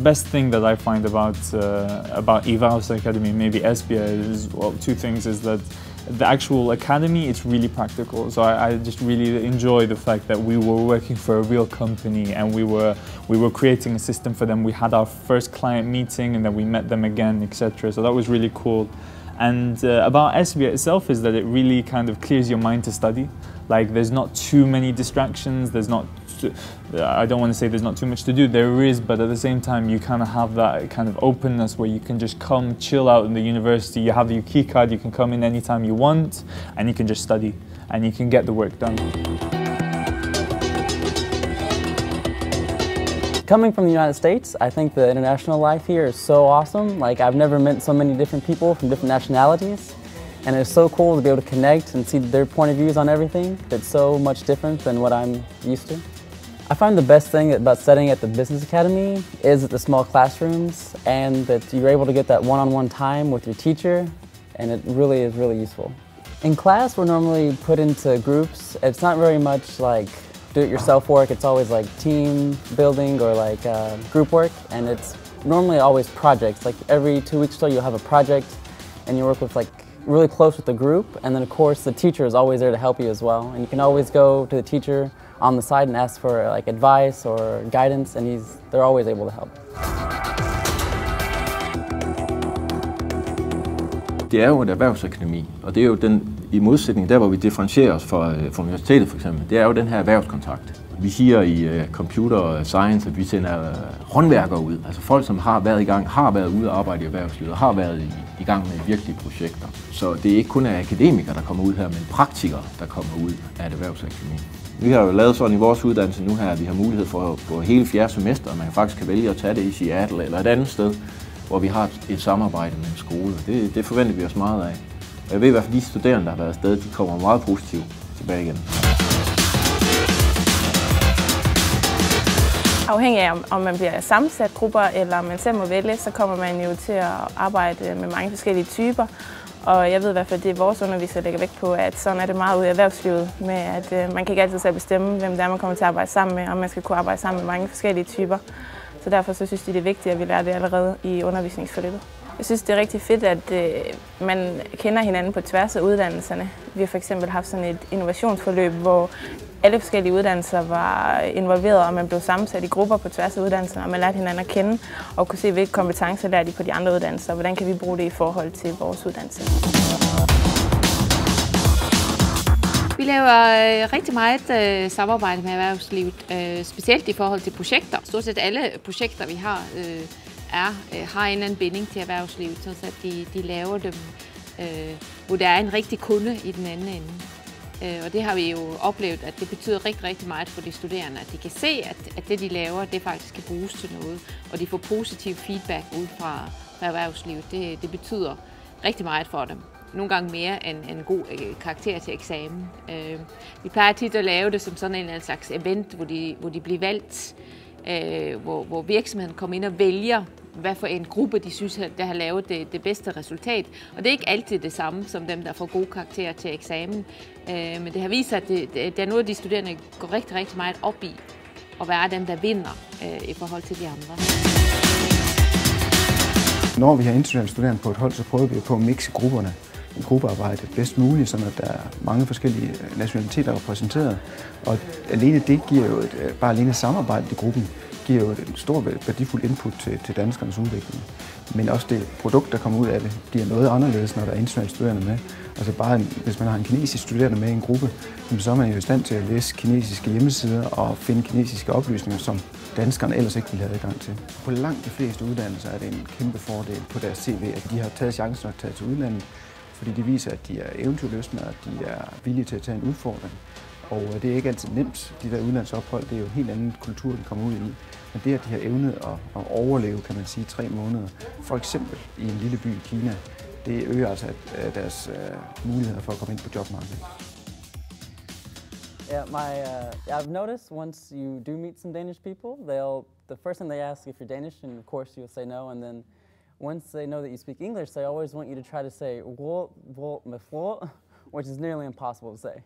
best thing that I find about Evaus Academy, maybe Esbjerg, is, well, two things, is that the actual academy, it's really practical. So I just really enjoy the fact that we were working for a real company, and we were creating a system for them. We had our first client meeting, and then we met them again, etc. So that was really cool. And about Esbjerg itself is that it really kind of clears your mind to study. Like, there's not too many distractions, there's not, I don't want to say there's not too much to do, there is, but at the same time you kind of have that kind of openness where you can just come chill out in the university. You have your key card, you can come in anytime you want, and you can just study, and you can get the work done. Coming from the United States, I think the international life here is so awesome. Like, I've never met so many different people from different nationalities, and it's so cool to be able to connect and see their point of views on everything. It's so much different than what I'm used to. I find the best thing about studying at the Business Academy is the small classrooms, and that you're able to get that one-on-one time with your teacher, and it really is really useful. In class, we're normally put into groups. It's not very much like do-it-yourself work. It's always like team building or like group work, and it's normally always projects. Like every 2 weeks or so, you'll have a project, and you work with like really close with the group, and then of course the teacher is always there to help you as well. And you can always go to the teacher on the side and ask for like advice or guidance, and they're always able to help. Det er jo et erhvervsakademi, og det er jo den, i modsætning der, hvor vi differentierer os fra universitetet for eksempel, det er jo den her erhvervskontakt. Vi siger i computer science, at vi sender håndværkere ud, altså folk, som har været i gang, har været ude og arbejde i erhvervslivet, og har været i gang med virkelige projekter. Så det er ikke kun akademikere, der kommer ud her, men praktikere, der kommer ud af et erhvervsakademi. Vi har jo lavet sådan i vores uddannelse nu her, at vi har mulighed for på hele 4. semester, at man faktisk kan vælge at tage det i Seattle eller et andet sted, hvor vi har et samarbejde med en skole. Det forventer vi os meget af. Og jeg ved i hvert fald, de studerende, der har været afsted, de kommer meget positivt tilbage igen. Afhængig af, om man bliver sammensat grupper, eller man selv må vælge, så kommer man jo til at arbejde med mange forskellige typer. Og jeg ved i hvert fald, at det er vores undervisere, der lægger vægt på, at sådan er det meget ude i erhvervslivet, med at man kan ikke altid selv bestemme, hvem det er, man kommer til at arbejde sammen med, og man skal kunne arbejde sammen med mange forskellige typer. Så derfor så synes de, det er vigtigt, at vi lærer det allerede i undervisningsforløbet. Jeg synes, det er rigtig fedt, at man kender hinanden på tværs af uddannelserne. Vi har for eksempel haft sådan et innovationsforløb, hvor alle forskellige uddannelser var involveret, og man blev sammensat i grupper på tværs af uddannelserne, og man lærte hinanden at kende og kunne se, hvilke kompetencer lærer de på de andre uddannelser, og hvordan kan vi bruge det i forhold til vores uddannelse. Vi laver rigtig meget samarbejde med erhvervslivet, specielt i forhold til projekter. Stort set alle projekter, vi har, har en eller anden binding til erhvervslivet, så at de laver dem, hvor der er en rigtig kunde i den anden ende. Og det har vi jo oplevet, at det betyder rigtig meget for de studerende, at de kan se, at det de laver, det faktisk kan bruges til noget, og de får positiv feedback ud fra erhvervslivet. Det betyder rigtig meget for dem. Nogle gange mere end en god karakter til eksamen. Vi plejer tit at lave det som sådan en slags event, hvor de bliver valgt, hvor virksomheden kommer ind og vælger, hvad for en gruppe de synes, der har lavet det bedste resultat. Og det er ikke altid det samme som dem, der får gode karakterer til eksamen. Men det har vist sig, at det er noget af de studerende går rigtig meget op i at være dem, der vinder i forhold til de andre. Når vi har internationale studerende på et hold, så prøver vi på at mixe grupperne i gruppearbejde bedst muligt, så der er mange forskellige nationaliteter repræsenteret. Og alene det giver jo bare alene samarbejdet i gruppen giver jo et stort værdifuldt input til danskernes udvikling. Men også det produkt, der kommer ud af det, bliver noget anderledes, når der er internationale studerende med. Altså bare hvis man har en kinesisk studerende med i en gruppe, så er man jo i stand til at læse kinesiske hjemmesider og finde kinesiske oplysninger, som danskerne ellers ikke ville have adgang til. På langt de fleste uddannelser er det en kæmpe fordel på deres CV, at de har taget chancen at tage til udlandet, fordi de viser, at de er eventyrlystne, og at de er villige til at tage en udfordring. Og det er ikke altid nemt, de der udlandsophold. Det er jo en helt anden kultur, de kommer ud i. Men det, at de har evnet at overleve, kan man sige, 3 måneder, for eksempel i en lille by i Kina, det øger altså deres muligheder for at komme ind på jobmarkedet. Yeah, I've noticed once you do meet some Danish people, the first thing they ask if you're Danish, and of course you'll say no, and then once they know that you speak English, they always want you to try to say "wo, wo, me, flo," which is nearly impossible to say.